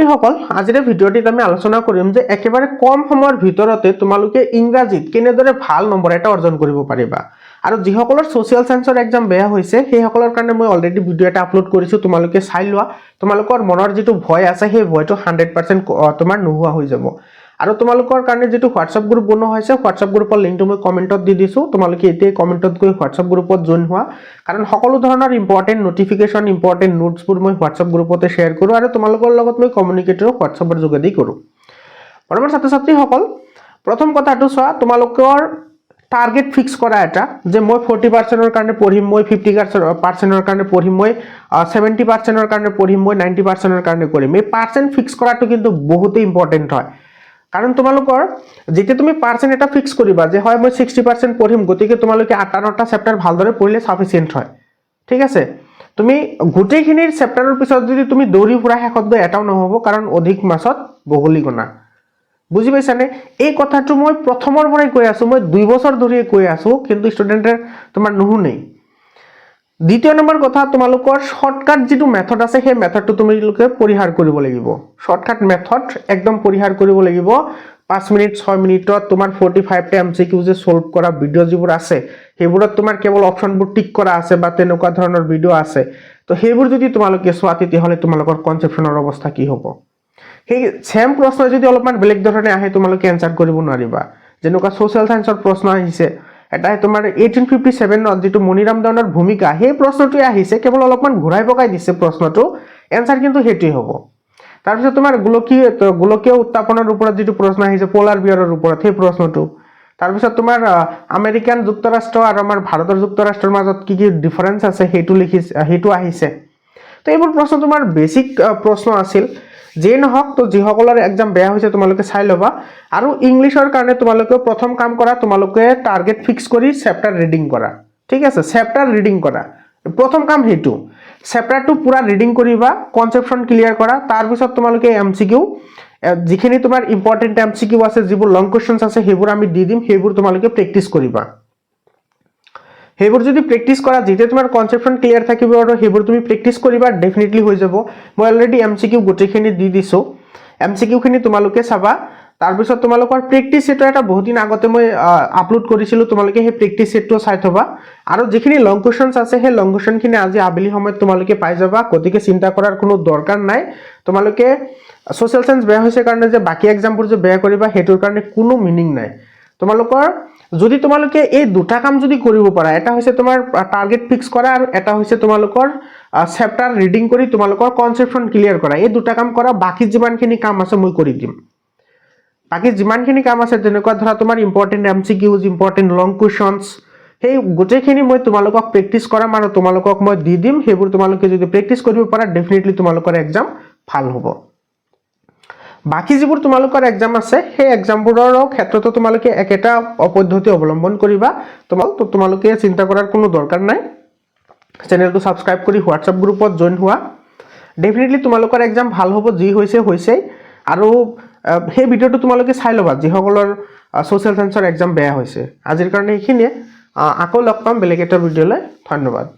ছাত্ৰীসকল আজিৰ ভিডিঅ'টিত আমি আলোচনা কৰিম যে একেবাৰে কম সময়ৰ ভিতৰতে তোমালোকে ইংৰাজীত কেনেদৰে ভাল নম্বৰ এটা অৰ্জন কৰিব পাৰিবা আৰু যিসকলৰ সোশ্যাল সায়েন্সৰ এক্সাম বেয়া হৈছে সেইসকলৰ কাৰণে মই অলৰেডি ভিডিঅ' এটা আপলোড কৰিছো তোমালোকে চাই লোৱা তোমালোকৰ মনৰ যেটো ভয় আছে সেই ভয়টো 100% তোমাৰ নোহোৱা হৈ যাব আৰু তোমালোকৰ কাৰণে যেটো WhatsApp গ্ৰুপ বনোৱা হৈছে WhatsApp গ্ৰুপৰ লিংকটো মই কমেন্টত দি দিছো তোমালোকে এতিয়া কমেন্টত গৈ WhatsApp গ্ৰুপত জয়েন হোৱা কাৰণ সকলো ধৰণৰ ইম্পৰ্টেন্ট নোটিফিকেশন ইম্পৰ্টেন্ট নোটছবোৰ মই WhatsApp গ্ৰুপতে শেয়াৰ কৰো আৰু তোমালোকৰ লগত মই কমিউনিকেটৰ WhatsAppৰ যোগেদি কৰো পৰমৰ ছাত্ৰ ছাত্ৰীসকল প্ৰথম কথাটো চোৱা তোমালোকৰ টাৰ্গেট ফিক্স কৰা এটা যে মই 40% ৰ কাৰণে পঢ়িম মই 50% ৰ কাৰণে পঢ়িম মই 70% ৰ কাৰণে পঢ়িম মই 90% ৰ কাৰণে কৰিম এই পাৰ্সেন্ট ফিক্স কৰাটো কিন্তু বহুত ইম্পৰ্টেন্ট হয় কাৰণ তোমালোকৰ যেতে তুমি পাৰ্সেন্ট এটা ফিক্স কৰিবা যে হয় মই 60% পঢ়িম গতিকে তোমালোকে 18টা চেপ্টাৰ ভালদৰে পঢ়িলে সাফিসিয়েন্ট হয় ঠিক আছে তুমি গুটেখিনিৰ চেপ্টাৰৰ পিছত যদি তুমি দৌৰি ফুৰা হেকত গৈ এটাও নহব কাৰণ অধিক মাছত বগলি গনা বুজি পাইছানে এই কথাটো মই প্ৰথমৰ পৰাই কৈ আছো মই 2 বছৰ ধৰি কৈ আছো কিন্তু ষ্টুডেন্টে তোমাৰ নুহুনেই দ্বিতীয় নম্বৰ কথা তোমালোকৰ শৰ্টকাট যেটো মেথড আছে সেই মেথডটো তোমালোকে পৰিহাৰ কৰিব লাগিব শৰ্টকাট মেথড একদম পৰিহাৰ কৰিব লাগিব 5 মিনিট 6 মিনিটত তোমাৰ 45 টা এমসিকিউ যে সলভ কৰা ভিডিও যিবোৰ আছে হেবোৰত তোমাৰ কেৱল অপচনবোৰ টিক কৰা আছে বা তেনেকুৱা ধৰণৰ ভিডিও আছে তো হেবোৰ যদি তোমালোকে চোৱা তেতিয়াহলে তোমালোকৰ কনসেপচনৰ অৱস্থা কি হ'ব সেই সেম প্ৰশ্ন যদি অলপমান বেলেগ ধৰণে আহে তোমালোকে আনসাৰ কৰিব নোৱাৰিবা যেনেকুৱা সোশ্যাল সায়েন্সৰ প্ৰশ্ন আহিছে এটা তোমাৰ 1857 নত যেটো মনিৰাম দানৰ ভূমিকা সেই প্ৰশ্নটো আহিছে কেৱল অলপমান ঘুৰাই পকাই দিছে প্ৰশ্নটো আনসাৰ কিন্তু হেটি হ'ব তাৰ পিছত তোমাৰ গোলকীয় উত্তাপনৰ ওপৰত যেটো প্ৰশ্ন আহিছে পোলাৰ বিয়াৰৰ ওপৰত সেই প্ৰশ্নটো তাৰ পিছত তোমাৰ আমেৰিকান যুক্তৰাষ্ট্ৰ আৰু আমাৰ ভাৰতৰ যুক্তৰাষ্ট্ৰৰ মাজত কি ডিফাৰেন্স আছে হেতু লিখিছে হেতু আহিছে তো এইবোৰ প্ৰশ্ন তোমাৰ বেসিক প্ৰশ্ন আছিল যে নহক তো যিসকলৰ এক্সাম বেয়া হৈছে তোমালোকে চাই লবা আৰু ইংলিশৰ কাৰণে তোমালোকে প্ৰথম কাম কৰা তোমালোকে টাৰ্গেট ফিক্স কৰি চেপ্টাৰ ৰিডিং কৰা ঠিক আছে চেপ্টাৰ ৰিডিং কৰা প্ৰথম কাম হেতু চেপ্টাৰটো পুৰা ৰিডিং কৰিবা কনসেপচন ক্লিয়াৰ কৰা তাৰ পিছত তোমালোকে এমসিকিউ যিখিনি তোমাৰ ইম্পৰ্টেন্ট এমসিকিউ আছে যিবোৰ লং কোৱেশ্চনছ আছে হেবোৰ আমি দি দিম হেবোৰ তোমালোকে প্ৰেক্টিস কৰিবা হেবোৰ যদি প্ৰেক্টিস কৰা যেতে তোমাৰ কনসেপচন ক্লিয়াৰ থাকিব আৰু হেবোৰ তুমি প্ৰেক্টিস কৰিবা ডেফিনেটলি হৈ যাব মই অলৰেডি এমসিকিউ গোটেখিনি দি দিছো এমসিকিউ খিনি তোমালোকে চাবা তাৰ পিছত তোমালোকৰ প্ৰেক্টিস সেট এটা বহুত দিন আগতে মই আপলোড কৰিছিলো তোমালোকে সেই প্ৰেক্টিস সেটটো চাই থবা আৰু যিখিনি লং কোৱেশ্চনছ আছে সেই লং কোৱেশ্চনখিনি আজি আবেলি সময়ত তোমালোকে পাই যাবা গতিকে চিন্তা কৰাৰ কোনো দৰকাৰ নাই তোমালোকে সোশ্যাল সায়েন্স বেয়া হৈছে কাৰণে যে বাকি এক্সামবোৰ যে বেয়া কৰিবা হেতুৰ কাৰণে কোনো মিনিং নাই তোমালোকৰ যদি তোমালোকে এই দুটা কাম যদি কৰিব পাৰা এটা হৈছে তোমাৰ টাৰ্গেট ফিক্স কৰা আৰু এটা হৈছে তোমালোকৰ চেপ্টাৰ ৰিডিং কৰি তোমালোকৰ কনসেপচন ক্লিয়াৰ কৰা এই দুটা কাম কৰা বাকি যিমানখিনি কাম আছে মই কৰি দিম বাকি যিমানখিনি কাম আছে তেনেকুৱা ধৰা তোমাৰ ইম্পৰ্টেন্ট এমসিকিউজ ইম্পৰ্টেন্ট লং কোৱেশ্চনছ সেই গোটেখিনি মই তোমালোকক প্ৰেক্টিস কৰাম আৰু তোমালোকক মই দি দিম হেবোৰ তোমালোকে যদি প্ৰেক্টিস কৰিব পাৰা ডেফিনেটলি তোমালোকৰ এক্সাম ভাল হ'ব বাকি যিবোৰ তোমালোকৰ এক্সাম আছে সেই এক্সামবোৰৰ ক্ষেত্ৰতো তোমালোকে একেটা পদ্ধতি অৱলম্বন কৰিবা তোমালোকে চিন্তা কৰাৰ কোনো দৰকাৰ নাই চেনেলটো সাবস্ক্ৰাইব কৰি WhatsApp গ্ৰুপত জয়েন হোৱা ডেফিনেটলি তোমালোকৰ এক্সাম ভাল হ'ব যি হৈছে আৰু সেই ভিডিওটো তোমালোকে চাই লবা যিসকলৰ সোশ্যাল সায়েন্সৰ এক্সাম বেয়া হৈছে আজিৰ কাৰণে এইখিনিয়ে আকৌ লগ পাম বেলেগ এটা ভিডিওলৈ ধন্যবাদ